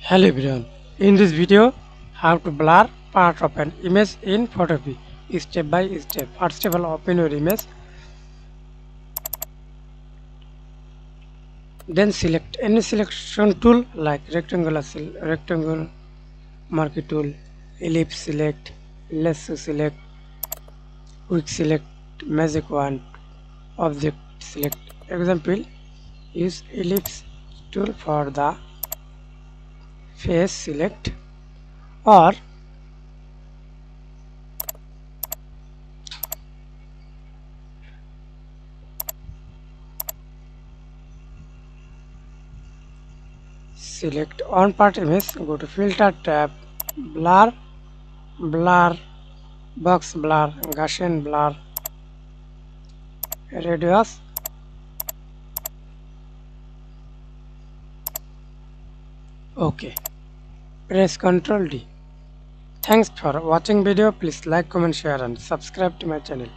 Hello everyone, in this video how to blur part of an image in Photopea step by step. First of all, open your image, then select any selection tool like rectangle, marquee tool, ellipse select, lasso select, quick select, magic wand, object select. Example, use ellipse tool for the face select, or select on part image, go to filter tab, blur, box blur, Gaussian blur, radius. OK. Press Ctrl D. Thanks for watching video. Please like, comment, share and subscribe to my channel.